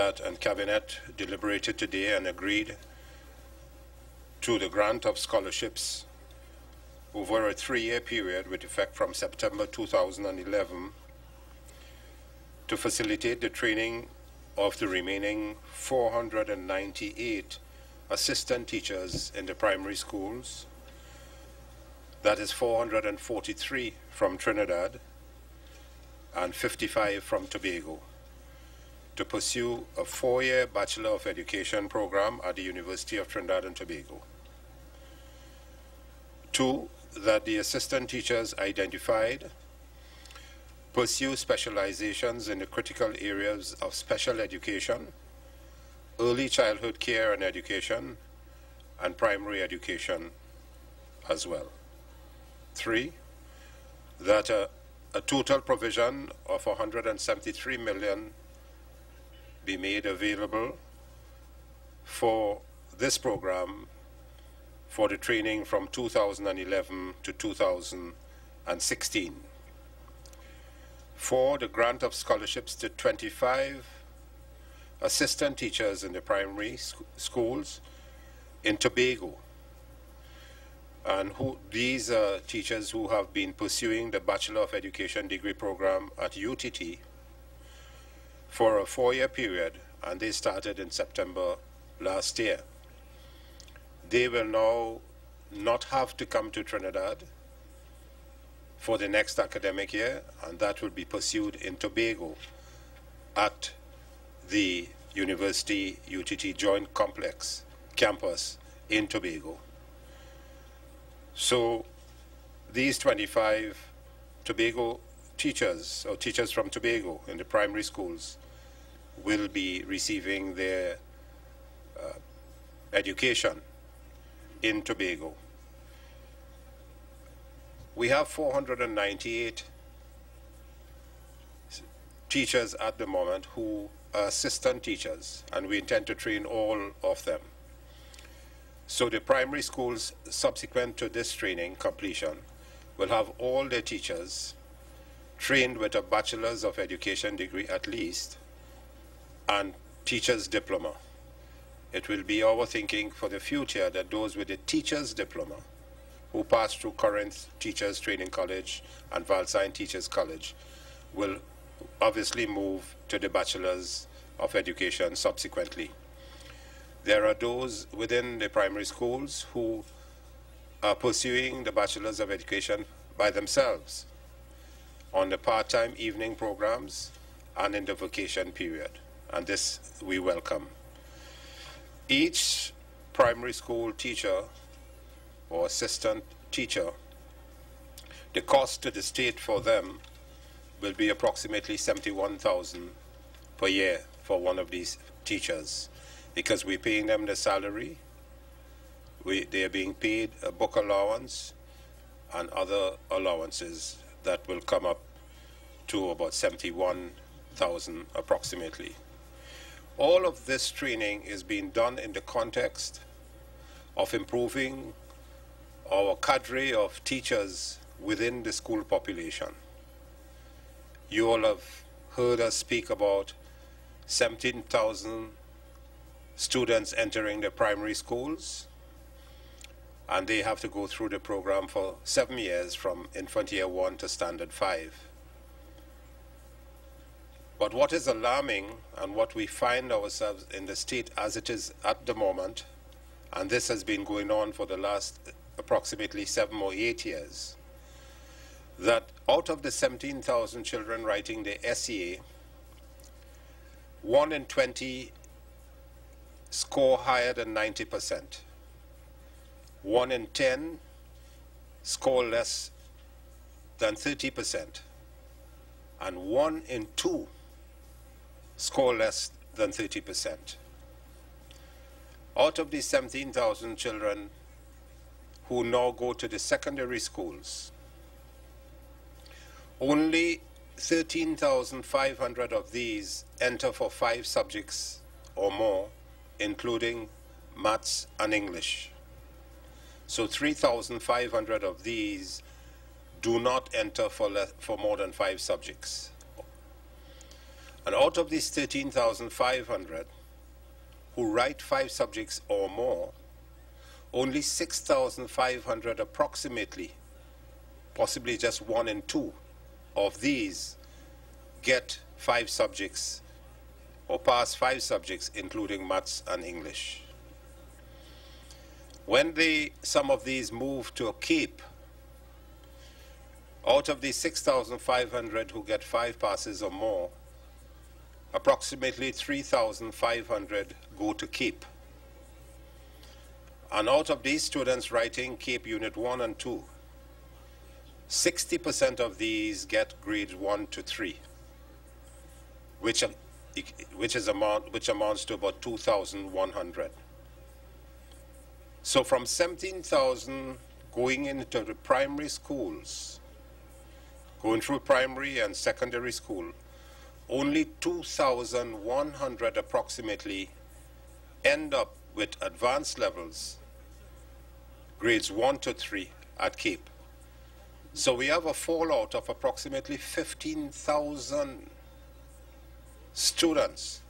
and Cabinet deliberated today and agreed to the grant of scholarships over a 3-year period with effect from September 2011 to facilitate the training of the remaining 498 assistant teachers in the primary schools. That is 443 from Trinidad and 55 from Tobago, to pursue a 4-year Bachelor of Education program at the University of Trinidad and Tobago. 2, that the assistant teachers identified pursue specializations in the critical areas of special education, early childhood care and education, and primary education as well. 3, that a total provision of 173 million be made available for this program for the training from 2011 to 2016. 4, the grant of scholarships to 25 assistant teachers in the primary schools in Tobago, and these are teachers who have been pursuing the Bachelor of Education degree program at UTT for a 4-year period, and they started in September last year. They will now not have to come to Trinidad for the next academic year, and that will be pursued in Tobago at the University UTT Joint Complex campus in Tobago. So these 25 Tobago teachers, or teachers from Tobago in the primary schools, will be receiving their education in Tobago. We have 498 teachers at the moment who are assistant teachers, and we intend to train all of them. So the primary schools subsequent to this training completion will have all their teachers trained with a Bachelor's of Education degree at least, and teacher's diploma. It will be our thinking for the future that those with a teacher's diploma who pass through Corinth Teachers Training College and Valsine Teachers College will obviously move to the Bachelor's of Education subsequently. There are those within the primary schools who are pursuing the Bachelor's of Education by themselves on the part-time evening programs and in the vacation period, and this we welcome. Each primary school teacher or assistant teacher, the cost to the state for them will be approximately 71,000 per year for one of these teachers, because we're paying them the salary, they are being paid a book allowance and other allowances that will come up to about 71,000 approximately. All of this training is being done in the context of improving our cadre of teachers within the school population. You all have heard us speak about 17,000 students entering the primary schools, and they have to go through the program for 7 years from infant year 1 to standard 5. But what is alarming, and what we find ourselves in the state as it is at the moment, and this has been going on for the last approximately 7 or 8 years, that out of the 17,000 children writing the SEA, 1 in 20 score higher than 90%. 1 in 10 score less than 30%. And 1 in 2 score less than 30%. Out of these 17,000 children who now go to the secondary schools, only 13,500 of these enter for 5 subjects or more, including maths and English. So 3,500 of these do not enter for more than 5 subjects. And out of these 13,500 who write 5 subjects or more, only 6,500 approximately, possibly just 1 in 2 of these get 5 subjects or pass 5 subjects, including maths and English. When some of these move to a Cape, out of these 6,500 who get 5 passes or more, approximately 3,500 go to Cape. And out of these students writing Cape Unit 1 and 2, 60% of these get grades 1 to 3, which amounts to about 2,100. So from 17,000 going into the primary schools, going through primary and secondary school, only 2,100 approximately end up with advanced levels, grades 1 to 3 at Cape. So we have a fallout of approximately 15,000 students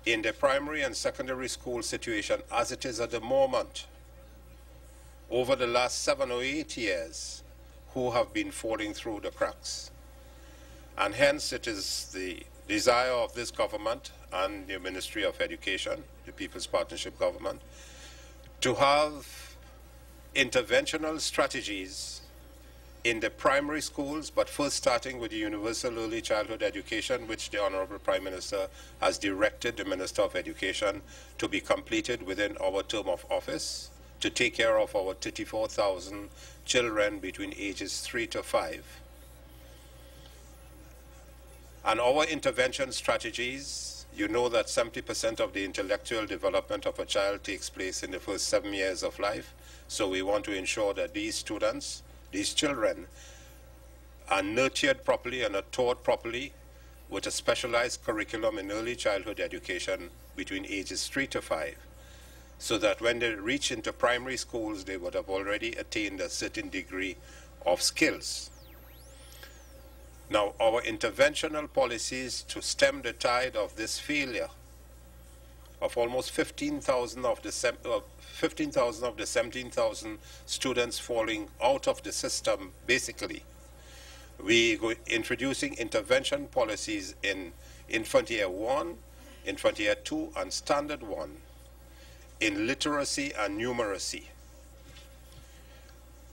in the primary and secondary school situation as it is at the moment over the last 7 or 8 years who have been falling through the cracks. And hence it is the desire of this government and the Ministry of Education, the People's Partnership Government, to have interventional strategies in the primary schools, but first starting with the universal early childhood education, which the Honourable Prime Minister has directed the Minister of Education to be completed within our term of office, to take care of our 34,000 children between ages 3 to 5. And our intervention strategies, you know that 70% of the intellectual development of a child takes place in the first 7 years of life. So we want to ensure that these students, these children, are nurtured properly and are taught properly with a specialized curriculum in early childhood education between ages 3 to 5, so that when they reach into primary schools, they would have already attained a certain degree of skills. Now, our interventional policies to stem the tide of this failure of almost 15,000 of the 17,000 students falling out of the system, basically, we go introducing intervention policies in Infant Year 1, Infant Year 2, and Standard 1 in literacy and numeracy.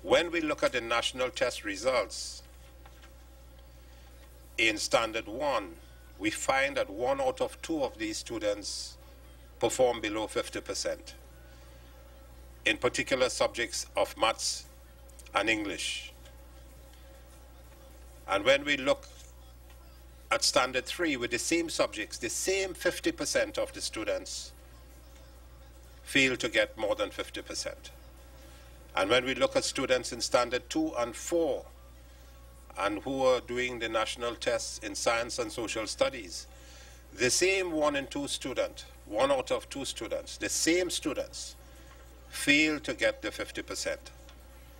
When we look at the national test results, in Standard 1, we find that 1 out of 2 of these students perform below 50% in particular subjects of maths and English. And when we look at Standard 3 with the same subjects, the same 50% of the students fail to get more than 50%. And when we look at students in Standard 2 and 4, and who are doing the national tests in science and social studies, the same 1 in 2 student, 1 out of 2 students, the same students fail to get the 50%.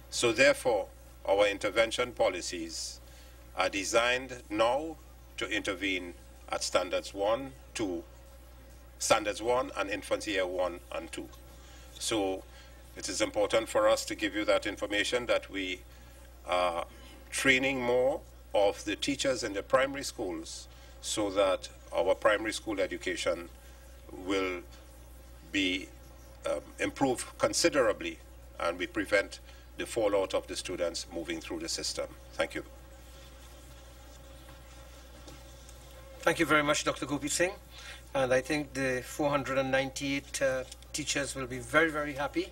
So therefore, our intervention policies are designed now to intervene at Standards 1 and Infant Year 1 and 2. So it is important for us to give you that information, that we are training more of the teachers in the primary schools so that our primary school education will be improved considerably and we prevent the fallout of the students moving through the system. Thank you. Thank you very much, Dr. Gopeesingh. And I think the 498 teachers will be very, very happy